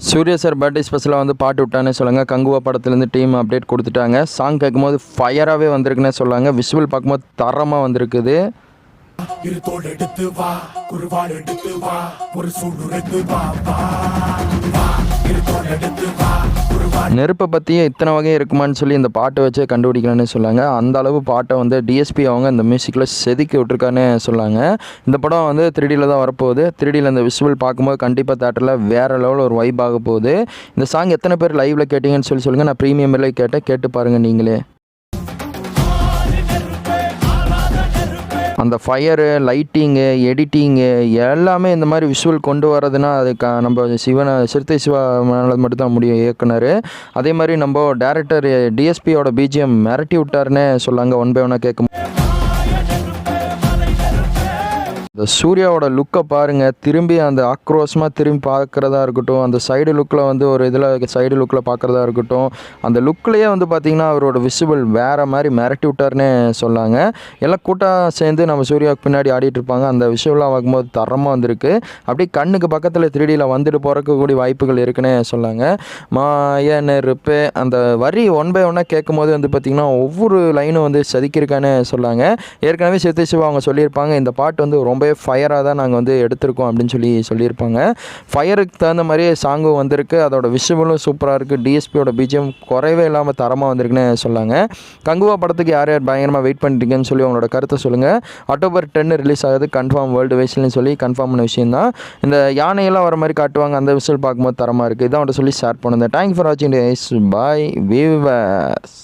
Surya sir birthday ஸ்பெஷலாக வந்து பாட்டு விட்டானே சொல்லுங்கள். கங்குவா படத்துலேருந்து டீம் அப்டேட் கொடுத்துட்டாங்க. சாங் கேட்கும்போது ஃபயராகவே வந்திருக்குன்னே சொல்லாங்க. விஷுவல் பார்க்கும்போது தரமாக வந்திருக்குது. எடுத்து வா குருவாள் எடுத்து வா ஒரு சூடு எடுத்து வா நெருப்பை பற்றியே இத்தனை வகை இருக்குமான்னு சொல்லி இந்த பாட்டை வச்சே கண்டுபிடிக்கலான்னு சொல்லாங்க. அந்த அளவு பாட்டை வந்து டிஎஸ்பி அவங்க இந்த மியூசிக்கில் செதுக்கி விட்டுருக்கான்னு சொல்லாங்க. இந்த படம் வந்து 3Dயில் தான் வரப்போகுது. 3Dயில் இந்த விஷுவல் பார்க்கும்போது கண்டிப்பாக தேட்டரில் வேறு லெவலில் ஒரு வைப் ஆக போகுது. இந்த சாங் எத்தனை பேர் லைவில் கேட்டிங்கன்னு சொல்லி சொல்லுங்கள். நான் ப்ரீமியமில் கேட்டு பாருங்கள் நீங்களே. அந்த ஃபயரு, லைட்டிங்கு, எடிட்டிங்கு எல்லாமே இந்த மாதிரி விஷுவல் கொண்டு வரதுன்னா அது நம்ம சிறுத்தை சிவா மட்டும்தான் முடியும் இயக்குனர். அதே மாதிரி நம்ம டேரக்டர் டிஎஸ்பியோட பிஜிஎம் மிரட்டி விட்டாருன்னு சொல்லாங்க. ஒன் பை ஒன்னாக கேட்கும் இந்த சூர்யாவோட லுக்கை பாருங்கள். திரும்பி அந்த ஆக்ரோஷமாக திரும்பி பார்க்குறதா இருக்கட்டும், அந்த சைடு லுக்கில் வந்து ஒரு இதில் சைடு லுக்கில் பார்க்குறதா இருக்கட்டும், அந்த லுக்கிலேயே வந்து பார்த்திங்கன்னா அவரோட விஷுவல் வேறு மாதிரி மிரட்டி விட்டார்னே சொல்லாங்க. எல்லாம் கூட்டாக சேர்ந்து நம்ம சூர்யாவுக்கு பின்னாடி ஆடிட்டு இருப்பாங்க. அந்த விஷுவலாக பார்க்கும்போது தரமாக வந்திருக்கு. அப்படியே கண்ணுக்கு பக்கத்தில் 3Dயில் வந்துட்டு போகிறக்கூடிய வாய்ப்புகள் இருக்குன்னே சொல்லாங்க. மாய நெருப்பு அந்த வரி ஒன் பை ஒன்னாக கேட்கும் போது வந்து பார்த்திங்கன்னா ஒவ்வொரு லைனும் வந்து செதுக்கியிருக்கானே சொல்லாங்க. ஏற்கனவே சிறுத்தை சிவா அவங்க சொல்லியிருப்பாங்க, இந்த பாட்டு வந்து ரொம்ப ஃபயராக தான் நாங்கள் வந்து எடுத்திருக்கோம் அப்படின்னு சொல்லியிருப்பாங்க. ஃபயருக்கு தகுந்த மாதிரியே சாங்கும் வந்திருக்கு. அதோட விஷுவலும் சூப்பராக இருக்குது. டிஎஸ்பியோட பிஜிஎம் குறைவே இல்லாமல் தரமாக வந்திருக்குன்னு சொல்லாங்க. கங்குவா படத்துக்கு யார் யார் பயங்கரமாக வெயிட் பண்ணிட்டீங்கன்னு சொல்லி உங்களோட கருத்தை சொல்லுங்கள். October 10 ரிலீஸ் ஆகுது கன்ஃபார்ம் வேர்ல்டு வைஸ்லன்னு சொல்லி கன்ஃபார்ம் பண்ண விஷயம் தான். இந்த யானையெல்லாம் வர மாதிரி காட்டுவாங்க. அந்த விஷுவல் பார்க்கும்போது தரமாக இருக்குது. இதான் அவன்கிட்ட சொல்லி ஷேர் பண்ணுங்க. தேங்க்யூ ஃபார் வாட்சிங். Bye viewers.